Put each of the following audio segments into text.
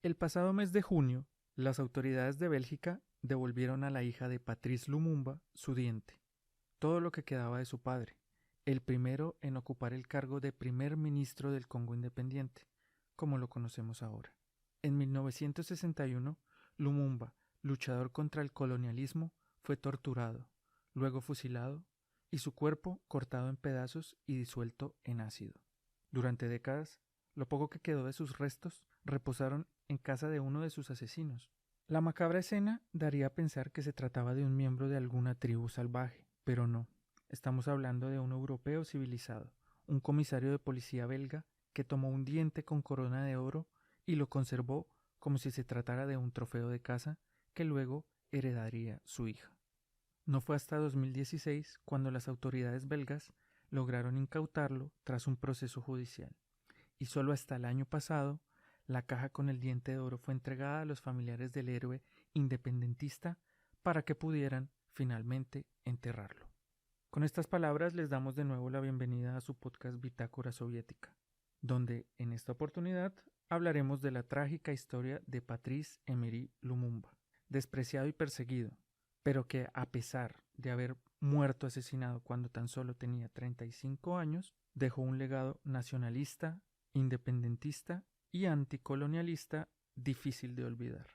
El pasado mes de junio, las autoridades de Bélgica devolvieron a la hija de Patrice Lumumba su diente, todo lo que quedaba de su padre, el primero en ocupar el cargo de primer ministro del Congo independiente, como lo conocemos ahora. En 1961, Lumumba, luchador contra el colonialismo, fue torturado, luego fusilado y su cuerpo cortado en pedazos y disuelto en ácido. Durante décadas, lo poco que quedó de sus restos reposaron en casa de uno de sus asesinos. La macabra escena daría a pensar que se trataba de un miembro de alguna tribu salvaje, pero no. Estamos hablando de un europeo civilizado, un comisario de policía belga que tomó un diente con corona de oro y lo conservó como si se tratara de un trofeo de caza que luego heredaría su hija. No fue hasta 2016 cuando las autoridades belgas lograron incautarlo tras un proceso judicial, y solo hasta el año pasado la caja con el diente de oro fue entregada a los familiares del héroe independentista para que pudieran finalmente enterrarlo. Con estas palabras les damos de nuevo la bienvenida a su podcast Bitácora Soviética, donde en esta oportunidad hablaremos de la trágica historia de Patrice Emery Lumumba, despreciado y perseguido, pero que a pesar de haber muerto asesinado cuando tan solo tenía 35 años, dejó un legado nacionalista, independentista y anticolonialista difícil de olvidar.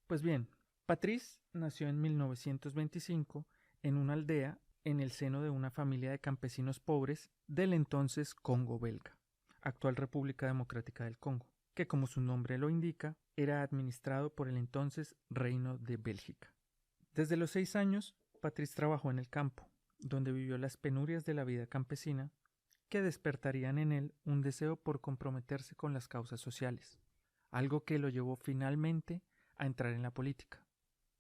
Pues bien, Patrice nació en 1925 en una aldea en el seno de una familia de campesinos pobres del entonces Congo belga, actual República Democrática del Congo, que como su nombre lo indica, era administrado por el entonces Reino de Bélgica. Desde los 6 años, Patrice trabajó en el campo, donde vivió las penurias de la vida campesina, que despertarían en él un deseo por comprometerse con las causas sociales, algo que lo llevó finalmente a entrar en la política.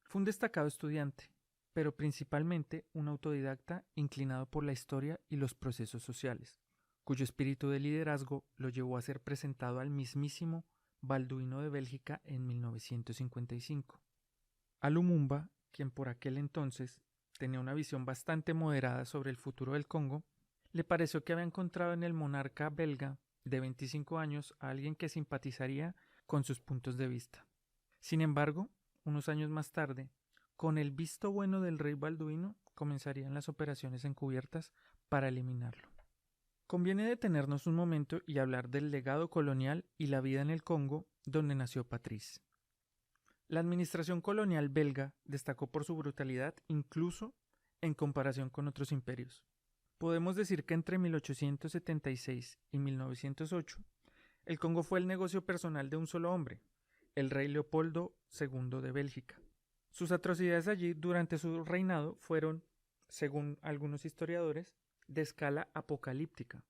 Fue un destacado estudiante, pero principalmente un autodidacta inclinado por la historia y los procesos sociales, cuyo espíritu de liderazgo lo llevó a ser presentado al mismísimo Balduino de Bélgica en 1955. A Lumumba, quien por aquel entonces tenía una visión bastante moderada sobre el futuro del Congo, le pareció que había encontrado en el monarca belga de 25 años a alguien que simpatizaría con sus puntos de vista. Sin embargo, unos años más tarde, con el visto bueno del rey Balduino, comenzarían las operaciones encubiertas para eliminarlo. Conviene detenernos un momento y hablar del legado colonial y la vida en el Congo, donde nació Patrice. La administración colonial belga destacó por su brutalidad incluso en comparación con otros imperios. Podemos decir que entre 1876 y 1908, el Congo fue el negocio personal de un solo hombre, el rey Leopoldo II de Bélgica. Sus atrocidades allí durante su reinado fueron, según algunos historiadores, de escala apocalíptica,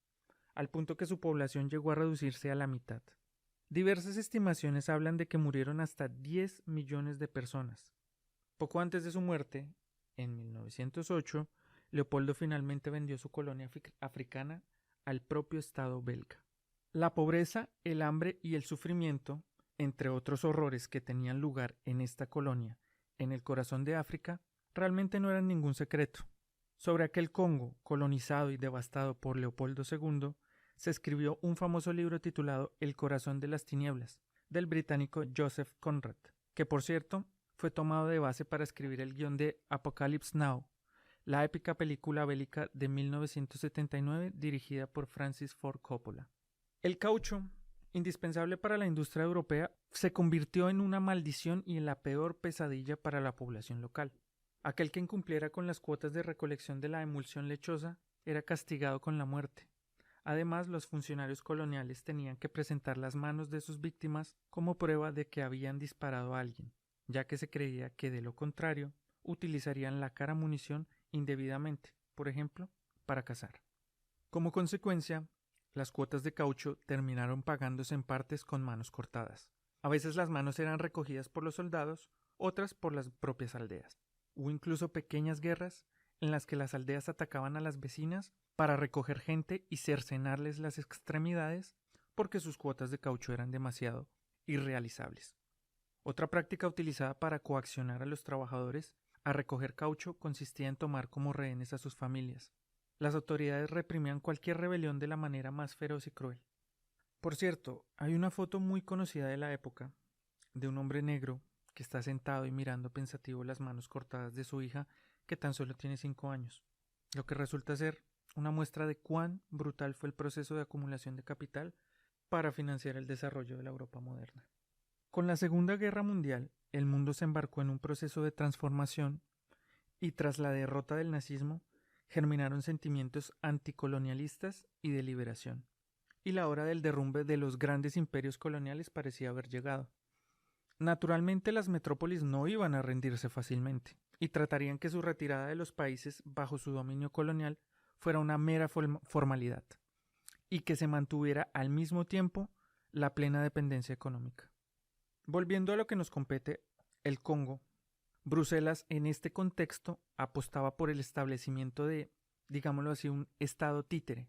al punto que su población llegó a reducirse a la mitad. Diversas estimaciones hablan de que murieron hasta 10 millones de personas. Poco antes de su muerte, en 1908, Leopoldo finalmente vendió su colonia africana al propio Estado belga. La pobreza, el hambre y el sufrimiento, entre otros horrores que tenían lugar en esta colonia, en el corazón de África, realmente no eran ningún secreto. Sobre aquel Congo, colonizado y devastado por Leopoldo II, se escribió un famoso libro titulado El corazón de las tinieblas, del británico Joseph Conrad, que por cierto fue tomado de base para escribir el guión de Apocalypse Now, la épica película bélica de 1979 dirigida por Francis Ford Coppola. El caucho, indispensable para la industria europea, se convirtió en una maldición y en la peor pesadilla para la población local. Aquel que incumpliera con las cuotas de recolección de la emulsión lechosa era castigado con la muerte. Además, los funcionarios coloniales tenían que presentar las manos de sus víctimas como prueba de que habían disparado a alguien, ya que se creía que de lo contrario utilizarían la cara munición indebidamente, por ejemplo, para cazar. Como consecuencia, las cuotas de caucho terminaron pagándose en partes con manos cortadas. A veces las manos eran recogidas por los soldados, otras por las propias aldeas. Hubo incluso pequeñas guerras en las que las aldeas atacaban a las vecinas para recoger gente y cercenarles las extremidades porque sus cuotas de caucho eran demasiado irrealizables. Otra práctica utilizada para coaccionar a los trabajadores a recoger caucho consistía en tomar como rehenes a sus familias. Las autoridades reprimían cualquier rebelión de la manera más feroz y cruel. Por cierto, hay una foto muy conocida de la época, de un hombre negro que está sentado y mirando pensativo las manos cortadas de su hija, que tan solo tiene 5 años, lo que resulta ser una muestra de cuán brutal fue el proceso de acumulación de capital para financiar el desarrollo de la Europa moderna. Con la Segunda Guerra Mundial, el mundo se embarcó en un proceso de transformación y tras la derrota del nazismo, germinaron sentimientos anticolonialistas y de liberación, y la hora del derrumbe de los grandes imperios coloniales parecía haber llegado. Naturalmente las metrópolis no iban a rendirse fácilmente, y tratarían que su retirada de los países bajo su dominio colonial fuera una mera formalidad, y que se mantuviera al mismo tiempo la plena dependencia económica. Volviendo a lo que nos compete, el Congo, Bruselas en este contexto apostaba por el establecimiento de, digámoslo así, un estado títere,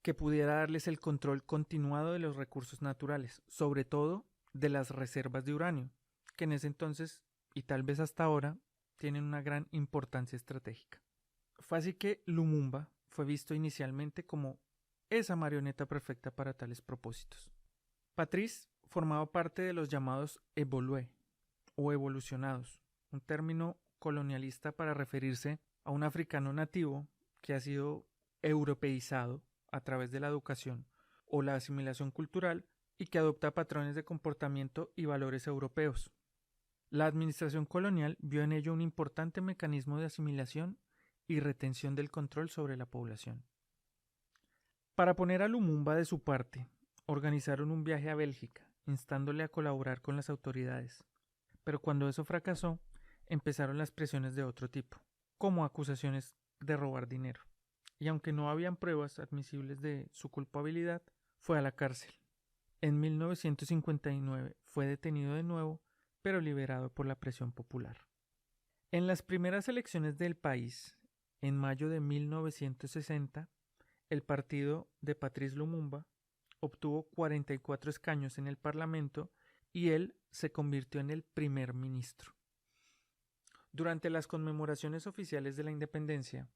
que pudiera darles el control continuado de los recursos naturales, sobre todo de las reservas de uranio, que en ese entonces, y tal vez hasta ahora, tienen una gran importancia estratégica. Fue así que Lumumba fue visto inicialmente como esa marioneta perfecta para tales propósitos. Patrice formaba parte de los llamados evolués o evolucionados, un término colonialista para referirse a un africano nativo que ha sido europeizado a través de la educación o la asimilación cultural y que adopta patrones de comportamiento y valores europeos. La administración colonial vio en ello un importante mecanismo de asimilación y retención del control sobre la población. Para poner a Lumumba de su parte, organizaron un viaje a Bélgica, instándole a colaborar con las autoridades. Pero cuando eso fracasó, empezaron las presiones de otro tipo, como acusaciones de robar dinero. Y aunque no habían pruebas admisibles de su culpabilidad, fue a la cárcel. En 1959 fue detenido de nuevo, pero liberado por la presión popular. En las primeras elecciones del país, en mayo de 1960, el partido de Patrice Lumumba obtuvo 44 escaños en el Parlamento y él se convirtió en el primer ministro. Durante las conmemoraciones oficiales de la independencia,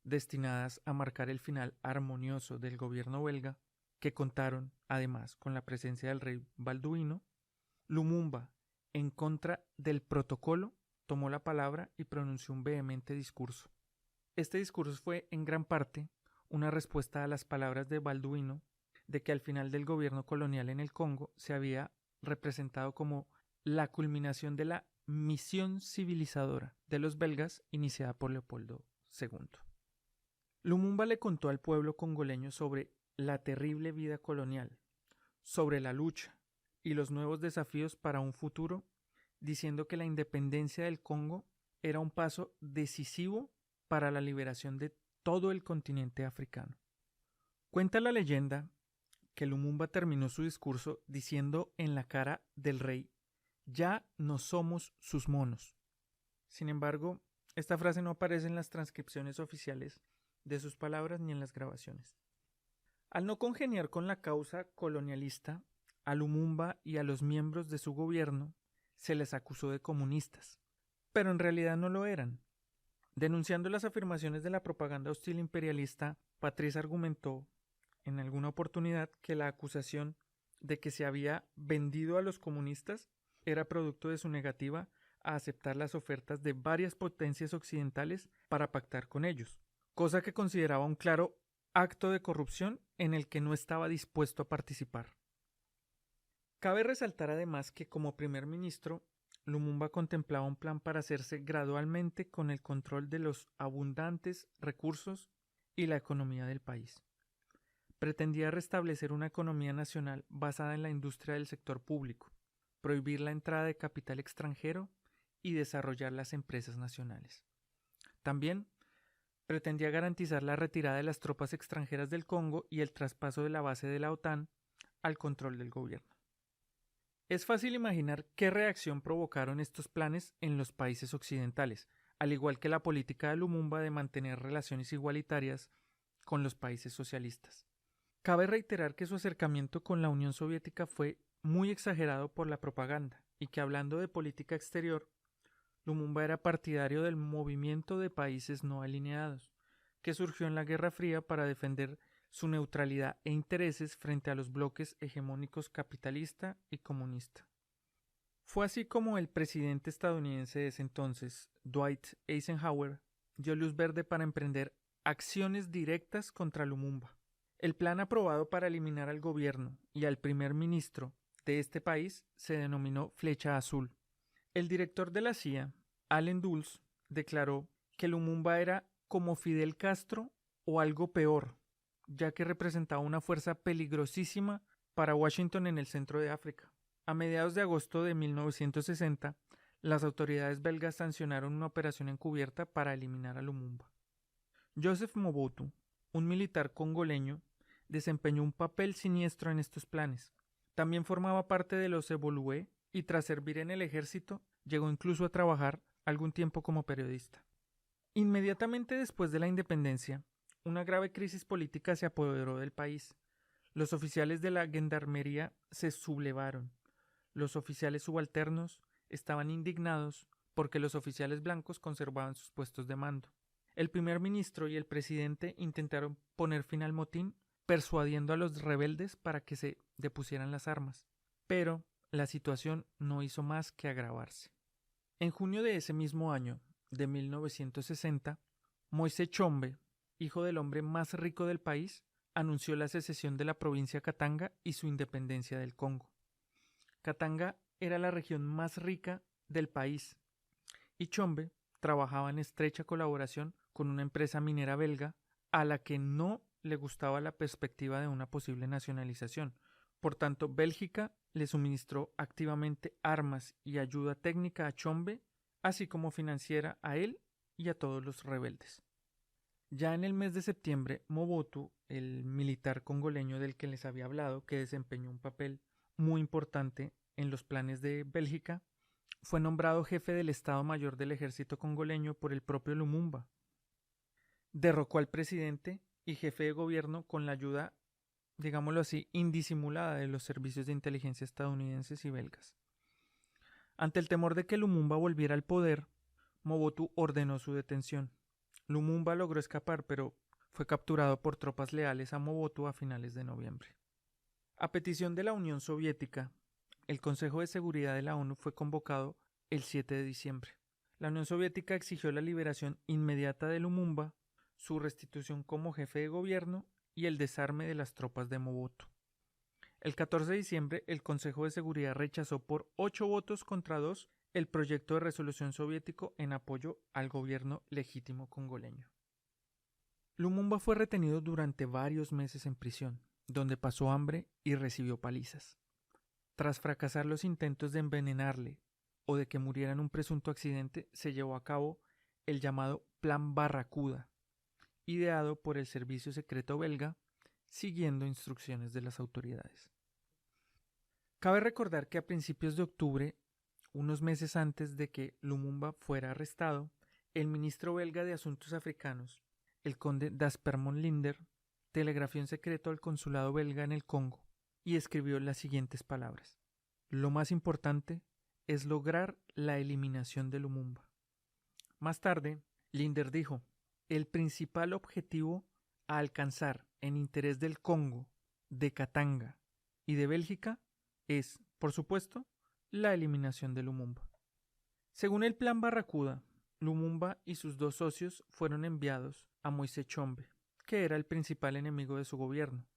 destinadas a marcar el final armonioso del gobierno belga, que contaron además con la presencia del rey Balduino, Lumumba, en contra del protocolo, tomó la palabra y pronunció un vehemente discurso. Este discurso fue en gran parte una respuesta a las palabras de Balduino de que al final del gobierno colonial en el Congo se había representado como la culminación de la misión civilizadora de los belgas iniciada por Leopoldo II. Lumumba le contó al pueblo congoleño sobre la terrible vida colonial, sobre la lucha y los nuevos desafíos para un futuro, diciendo que la independencia del Congo era un paso decisivo para la liberación de todo el continente africano. Cuenta la leyenda que Lumumba terminó su discurso diciendo en la cara del rey: «Ya no somos sus monos». Sin embargo, esta frase no aparece en las transcripciones oficiales de sus palabras ni en las grabaciones. Al no congeniar con la causa colonialista, a Lumumba y a los miembros de su gobierno se les acusó de comunistas, pero en realidad no lo eran. Denunciando las afirmaciones de la propaganda hostil imperialista, Patrice argumentó en alguna oportunidad que la acusación de que se había vendido a los comunistas era producto de su negativa a aceptar las ofertas de varias potencias occidentales para pactar con ellos, cosa que consideraba un claro acto de corrupción en el que no estaba dispuesto a participar. Cabe resaltar además que como primer ministro, Lumumba contemplaba un plan para hacerse gradualmente con el control de los abundantes recursos y la economía del país. Pretendía restablecer una economía nacional basada en la industria del sector público, prohibir la entrada de capital extranjero y desarrollar las empresas nacionales. También pretendía garantizar la retirada de las tropas extranjeras del Congo y el traspaso de la base de la OTAN al control del gobierno. Es fácil imaginar qué reacción provocaron estos planes en los países occidentales, al igual que la política de Lumumba de mantener relaciones igualitarias con los países socialistas. Cabe reiterar que su acercamiento con la Unión Soviética fue muy exagerado por la propaganda y que, hablando de política exterior, Lumumba era partidario del movimiento de países no alineados, que surgió en la Guerra Fría para defender su neutralidad e intereses frente a los bloques hegemónicos capitalista y comunista. Fue así como el presidente estadounidense de ese entonces, Dwight Eisenhower, dio luz verde para emprender acciones directas contra Lumumba. El plan aprobado para eliminar al gobierno y al primer ministro de este país se denominó Flecha Azul. El director de la CIA, Allen Dulles, declaró que Lumumba era como Fidel Castro o algo peor, ya que representaba una fuerza peligrosísima para Washington en el centro de África. A mediados de agosto de 1960, las autoridades belgas sancionaron una operación encubierta para eliminar a Lumumba. Joseph Mobutu, un militar congoleño, desempeñó un papel siniestro en estos planes. También formaba parte de los Evolué y tras servir en el ejército, llegó incluso a trabajar algún tiempo como periodista. Inmediatamente después de la independencia, una grave crisis política se apoderó del país. Los oficiales de la gendarmería se sublevaron. Los oficiales subalternos estaban indignados porque los oficiales blancos conservaban sus puestos de mando. El primer ministro y el presidente intentaron poner fin al motín, persuadiendo a los rebeldes para que se depusieran las armas. Pero la situación no hizo más que agravarse. En junio de ese mismo año, de 1960, Moise Tshombe, hijo del hombre más rico del país, anunció la secesión de la provincia Katanga y su independencia del Congo. Katanga era la región más rica del país y Tshombe trabajaba en estrecha colaboración con una empresa minera belga a la que no le gustaba la perspectiva de una posible nacionalización. Por tanto, Bélgica le suministró activamente armas y ayuda técnica a Tshombe, así como financiera a él y a todos los rebeldes. Ya en el mes de septiembre, Mobutu, el militar congoleño del que les había hablado, que desempeñó un papel muy importante en los planes de Bélgica, fue nombrado jefe del Estado Mayor del Ejército congoleño por el propio Lumumba. Derrocó al presidente y jefe de gobierno con la ayuda, digámoslo así, indisimulada de los servicios de inteligencia estadounidenses y belgas. Ante el temor de que Lumumba volviera al poder, Mobutu ordenó su detención. Lumumba logró escapar, pero fue capturado por tropas leales a Mobutu a finales de noviembre. A petición de la Unión Soviética, el Consejo de Seguridad de la ONU fue convocado el 7 de diciembre. La Unión Soviética exigió la liberación inmediata de Lumumba, su restitución como jefe de gobierno y el desarme de las tropas de Mobutu. El 14 de diciembre, el Consejo de Seguridad rechazó por 8 votos contra 2 el proyecto de resolución soviético en apoyo al gobierno legítimo congoleño. Lumumba fue retenido durante varios meses en prisión, donde pasó hambre y recibió palizas. Tras fracasar los intentos de envenenarle o de que muriera en un presunto accidente, se llevó a cabo el llamado Plan Barracuda, ideado por el servicio secreto belga, siguiendo instrucciones de las autoridades. Cabe recordar que a principios de octubre, unos meses antes de que Lumumba fuera arrestado, el ministro belga de Asuntos Africanos, el conde d'Aspermont Linder, telegrafió en secreto al consulado belga en el Congo y escribió las siguientes palabras: lo más importante es lograr la eliminación de Lumumba. Más tarde, Linder dijo: el principal objetivo a alcanzar en interés del Congo, de Katanga y de Bélgica es, por supuesto, la eliminación de Lumumba. Según el Plan Barracuda, Lumumba y sus 2 socios fueron enviados a Moise Tshombe, que era el principal enemigo de su gobierno,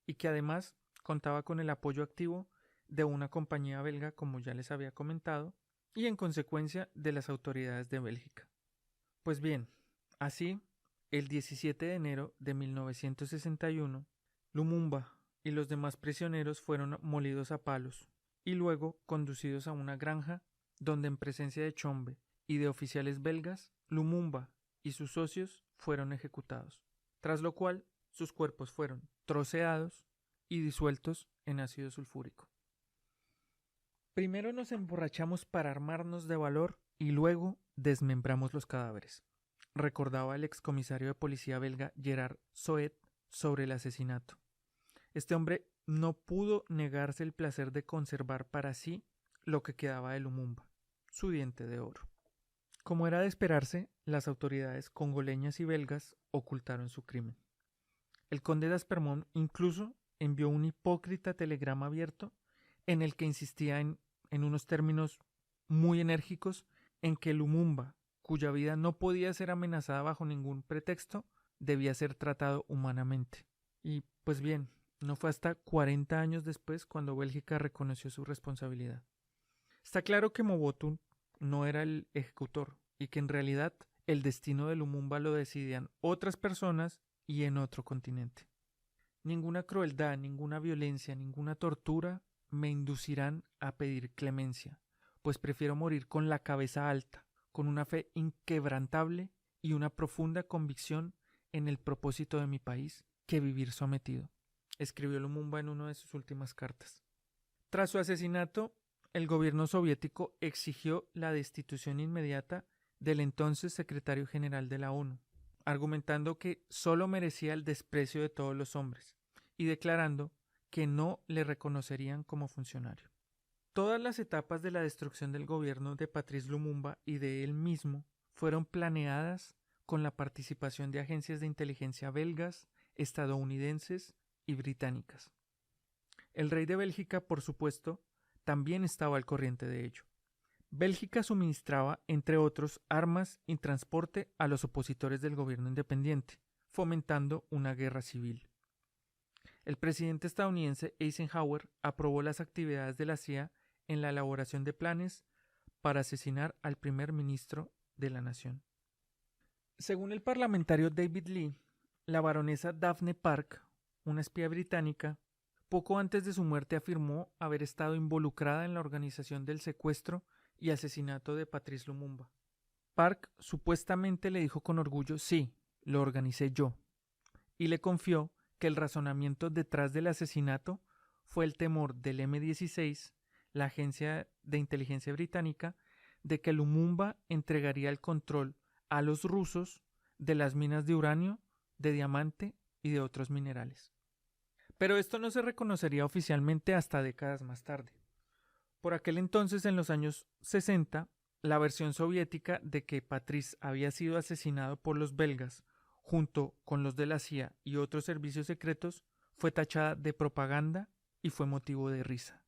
y que además contaba con el apoyo activo de una compañía belga, como ya les había comentado, y en consecuencia de las autoridades de Bélgica. Pues bien, así, el 17 de enero de 1961, Lumumba y los demás prisioneros fueron molidos a palos y luego conducidos a una granja donde en presencia de Tshombe y de oficiales belgas, Lumumba y sus socios fueron ejecutados, tras lo cual sus cuerpos fueron troceados y disueltos en ácido sulfúrico. Primero nos emborrachamos para armarnos de valor y luego desmembramos los cadáveres, recordaba el excomisario de policía belga Gerard Soet sobre el asesinato. Este hombre no pudo negarse el placer de conservar para sí lo que quedaba de Lumumba, su diente de oro. Como era de esperarse, las autoridades congoleñas y belgas ocultaron su crimen. El conde d'Aspermont incluso envió un hipócrita telegrama abierto en el que insistía en en unos términos muy enérgicos, en que Lumumba, cuya vida no podía ser amenazada bajo ningún pretexto, debía ser tratado humanamente. Y pues bien, no fue hasta 40 años después cuando Bélgica reconoció su responsabilidad. Está claro que Mobutu no era el ejecutor y que en realidad el destino de Lumumba lo decidían otras personas y en otro continente. Ninguna crueldad, ninguna violencia, ninguna tortura me inducirán a pedir clemencia, pues prefiero morir con la cabeza alta, con una fe inquebrantable y una profunda convicción en el propósito de mi país, que vivir sometido, escribió Lumumba en una de sus últimas cartas. Tras su asesinato, el gobierno soviético exigió la destitución inmediata del entonces secretario general de la ONU, argumentando que solo merecía el desprecio de todos los hombres y declarando que no le reconocerían como funcionario. Todas las etapas de la destrucción del gobierno de Patrice Lumumba y de él mismo fueron planeadas con la participación de agencias de inteligencia belgas, estadounidenses y británicas. El rey de Bélgica, por supuesto, también estaba al corriente de ello. Bélgica suministraba, entre otros, armas y transporte a los opositores del gobierno independiente, fomentando una guerra civil. El presidente estadounidense Eisenhower aprobó las actividades de la CIA en la elaboración de planes para asesinar al primer ministro de la nación. Según el parlamentario David Lee, la baronesa Daphne Park, una espía británica, poco antes de su muerte afirmó haber estado involucrada en la organización del secuestro y asesinato de Patrice Lumumba. Park supuestamente le dijo con orgullo: sí, lo organicé yo, y le confió que el razonamiento detrás del asesinato fue el temor del M-16, la agencia de inteligencia británica, de que Lumumba entregaría el control a los rusos de las minas de uranio, de diamante y de otros minerales. Pero esto no se reconocería oficialmente hasta décadas más tarde. Por aquel entonces, en los años 60, la versión soviética de que Patrice había sido asesinado por los belgas junto con los de la CIA y otros servicios secretos fue tachada de propaganda y fue motivo de risa.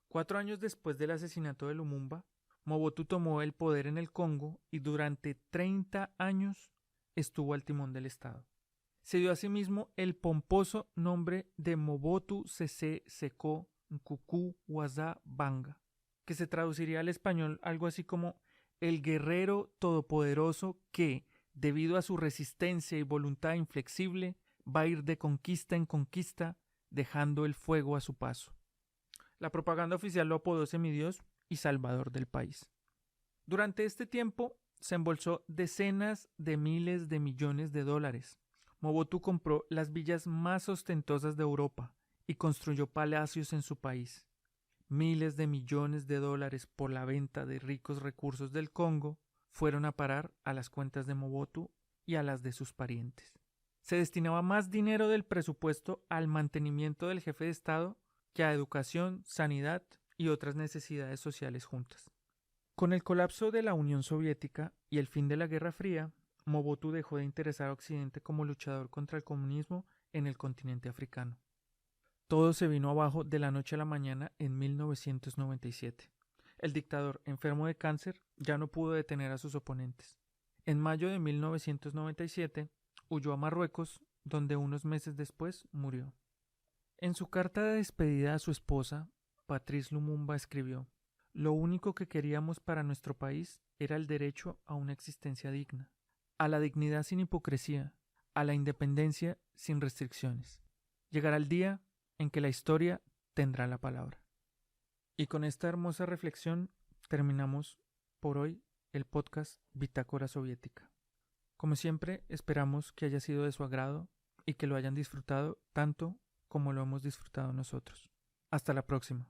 4 años después del asesinato de Lumumba, Mobutu tomó el poder en el Congo y durante 30 años estuvo al timón del Estado. Se dio asimismo el pomposo nombre de Mobutu Sese Seko Nkuku Waza Banga, que se traduciría al español algo así como el guerrero todopoderoso que, debido a su resistencia y voluntad inflexible, va a ir de conquista en conquista, dejando el fuego a su paso. La propaganda oficial lo apodó semidios y salvador del país. Durante este tiempo se embolsó decenas de miles de millones de dólares. Mobutu compró las villas más ostentosas de Europa y construyó palacios en su país. Miles de millones de dólares por la venta de ricos recursos del Congo fueron a parar a las cuentas de Mobutu y a las de sus parientes. Se destinaba más dinero del presupuesto al mantenimiento del jefe de Estado que a educación, sanidad y otras necesidades sociales juntas. Con el colapso de la Unión Soviética y el fin de la Guerra Fría, Mobutu dejó de interesar a Occidente como luchador contra el comunismo en el continente africano. Todo se vino abajo de la noche a la mañana en 1997. El dictador, enfermo de cáncer, ya no pudo detener a sus oponentes. En mayo de 1997 huyó a Marruecos, donde unos meses después murió. En su carta de despedida a su esposa, Patrice Lumumba escribió: «Lo único que queríamos para nuestro país era el derecho a una existencia digna, a la dignidad sin hipocresía, a la independencia sin restricciones. Llegará el día en que la historia tendrá la palabra». Y con esta hermosa reflexión terminamos por hoy el podcast Bitácora Soviética. Como siempre, esperamos que haya sido de su agrado y que lo hayan disfrutado tanto como lo hemos disfrutado nosotros. Hasta la próxima.